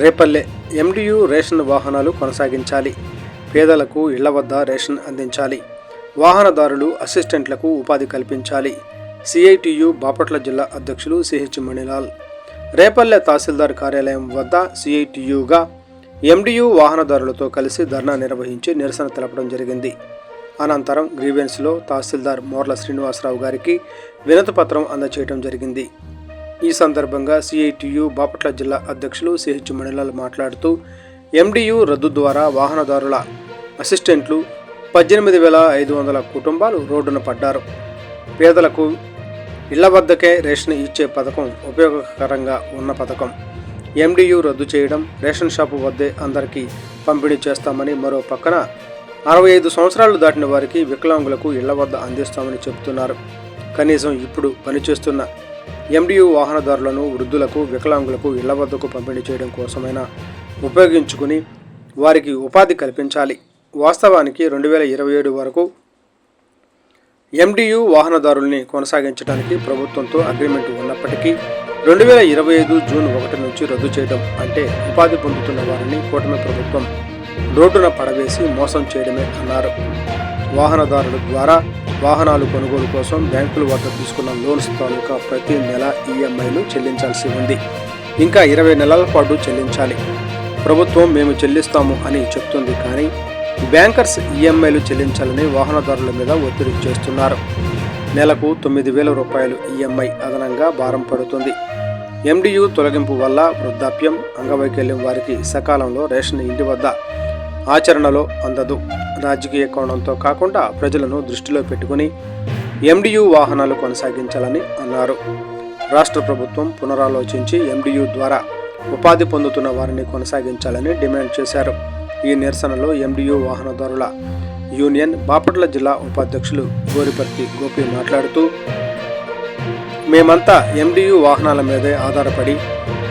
Repalle MDU ration వాహనాలు కొనసాగించాలి. పేదలకు ఇళ్ల వద్ద రేషన్ అందించాలి. వాహనదారులు అసిస్టెంట్లకు ఉపాధి కల్పించాలి. సిఐటియు బాపట్ల జిల్లా అధ్యక్షులు సిహెచ్ మణిలాల్ రేపల్లె తహసీల్దార్ కార్యాలయం వద్ద సిఐటియుగా ఎండియు వాహనదారులతో కలిసి ధర్నా నిర్వహించి నిరసన తెలపడం జరిగింది. అనంతరం గ్రీవెన్స్లో తహసీల్దార్ మోర్ల శ్రీనివాసరావు గారికి వినతిపత్రం అందజేయడం జరిగింది. ఈ సందర్భంగా సిఐటియు బాపట్ల జిల్లా అధ్యక్షులు సిహెచ్ మణిలాల్ మాట్లాడుతూ ఎండియు రద్దు ద్వారా వాహనదారుల అసిస్టెంట్లు 18,500 కుటుంబాలు రోడ్డున పడ్డారు. పేదలకు ఇళ్ల వద్దకే రేషన్ ఇచ్చే పథకం ఉపయోగకరంగా ఉన్న పథకం. ఎండియు రద్దు చేయడం, రేషన్ షాపు వద్దే అందరికీ పంపిణీ చేస్తామని, మరో పక్కన 65 సంవత్సరాలు దాటిన వారికి వికలాంగులకు ఇళ్ల వద్ద అందిస్తామని చెబుతున్నారు. కనీసం ఇప్పుడు పనిచేస్తున్న ఎండియు వాహనదారులను వృద్ధులకు, వికలాంగులకు ఇళ్ల వద్దకు పంపిణీ చేయడం కోసమైనా ఉపయోగించుకుని వారికి ఉపాధి కల్పించాలి. వాస్తవానికి 2027 వరకు ఎండియు వాహనదారుల్ని కొనసాగించడానికి ప్రభుత్వంతో అగ్రిమెంట్ ఉన్నప్పటికీ 2025 జూన్ 1 నుంచి రద్దు చేయడం అంటే ఉపాధి పొందుతున్న వారిని కూటమి ప్రభుత్వం రోడ్డున పడవేసి మోసం చేయడమే అన్నారు. వాహనదారుల ద్వారా వాహనాలు కొనుగోలు కోసం బ్యాంకుల వద్ద తీసుకున్న లోన్స్ తాలూకా ప్రతి నెల ఈఎంఐలు చెల్లించాల్సి ఉంది. ఇంకా 20 నెలల పాటు చెల్లించాలి. ప్రభుత్వం మేము చెల్లిస్తాము అని చెప్తుంది, కానీ బ్యాంకర్స్ ఈఎంఐలు చెల్లించాలని వాహనదారుల మీద ఒత్తిడి చేస్తున్నారు. నెలకు 9,000 రూపాయలు ఈఎంఐ అదనంగా భారం పడుతుంది. ఎండియు తొలగింపు వల్ల వృద్ధాప్యం, అంగవైకల్యం వారికి సకాలంలో రేషన్ ఇంటి వద్ద ఆచరణలో అందదు. రాజకీయ కోణంతో కాకుండా ప్రజలను దృష్టిలో పెట్టుకుని ఎండియు వాహనాలు కొనసాగించాలని అన్నారు. రాష్ట్ర ప్రభుత్వం పునరాలోచించి ఎండియు ద్వారా ఉపాధి పొందుతున్న వారిని కొనసాగించాలని డిమాండ్ చేశారు. ఈ నిరసనలో ఎండియు వాహనదారుల యూనియన్ బాపట్ల జిల్లా ఉపాధ్యక్షులు గోరిపర్తి గోపి మాట్లాడుతూ, మేమంతా ఎండియు వాహనాల మీదే ఆధారపడి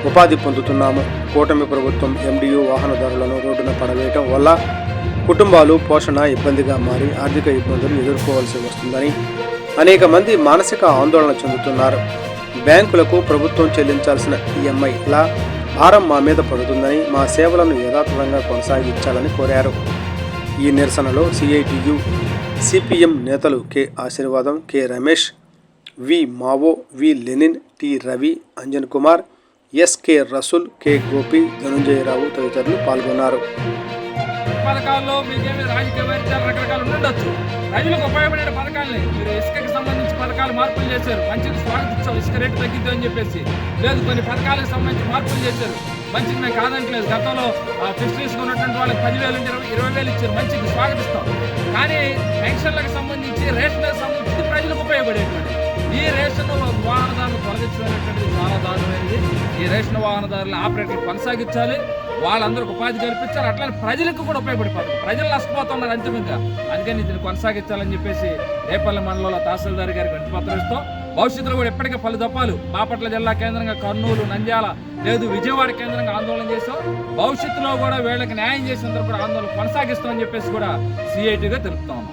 ఉపాధి పొందుతున్నాము. కూటమి ప్రభుత్వం ఎండియు వాహనదారులను రోడ్డున పడవేయటం వల్ల కుటుంబాలు పోషణ ఇబ్బందిగా మారి ఆర్థిక ఇబ్బందులు ఎదుర్కోవాల్సి వస్తుందని అనేక మంది మానసిక ఆందోళన చెందుతున్నారు. బ్యాంకులకు ప్రభుత్వం చెల్లించాల్సిన ఈఎంఐల భారం మా మీద పడుతుందని, మా సేవలను యథాతథంగా కొనసాగించాలని కోరారు. ఈ నిరసనలో సిఐటియు, సిపిఎం నేతలు K Ashirvadam, K Ramesh, V Mao, V Lenin, T Ravi, Anjan Kumar, SK Rasool, K Gopi, Dhanunjaya Rao తదితరులు పాల్గొన్నారు. పథకాల్లో మీకేమి రాజకీయ వైద్యాలు రకరకాలు ఉండొచ్చు. రైతులకు ఉపయోగపడే పథకాలని మీరు ఇసుకకి సంబంధించి పథకాలు మార్పులు చేశారు, మంచిది స్వాగతించాం. ఇసుక రేటు తగ్గిద్దు అని చెప్పేసి లేదు, కొన్ని పథకాలకు సంబంధించి మార్పులు చేశారు, మంచిది మేము కాదంటలేదు. గతంలో ఫిషరీస్ ఉన్నటువంటి వాళ్ళకి 10,000 నుంచి 20,000 ఇచ్చారు, మంచిది స్వాగతిస్తాం. కానీ పెన్షన్లకు సంబంధించి, రేషన్లకు సంబంధించి ప్రజలకు ఉపయోగపడేటువంటి ఈ రేషన్ వాహనదారులు తొలగించడం చాలా దారుణమైనది. ఈ రేషన్ వాహనదారుల ఆపరేటర్లు కొనసాగించాలి, వాళ్ళందరికీ ఉపాధి కల్పించాలి. అట్లానే ప్రజలకు కూడా ఉపయోగపడిపోతుంది. ప్రజలు నష్టపోతున్నారు అంతిమంగా. అందుకని దీన్ని కొనసాగించాలని చెప్పేసి రేపల్లె మండలంలో తహసీల్దార్ గారికి వినతిపత్రం ఇస్తాం. భవిష్యత్తులో కూడా ఎప్పటికీ పలు దఫాలు బాపట్ల జిల్లా కేంద్రంగా కర్నూలు, నంద్యాల, లేదు విజయవాడ కేంద్రంగా ఆందోళన చేస్తాం. భవిష్యత్తులో కూడా వీళ్ళకి న్యాయం చేసేందుకు కూడా ఆందోళన కొనసాగిస్తామని చెప్పేసి కూడా సిఐటిగా తెలుపుతా ఉన్నాం.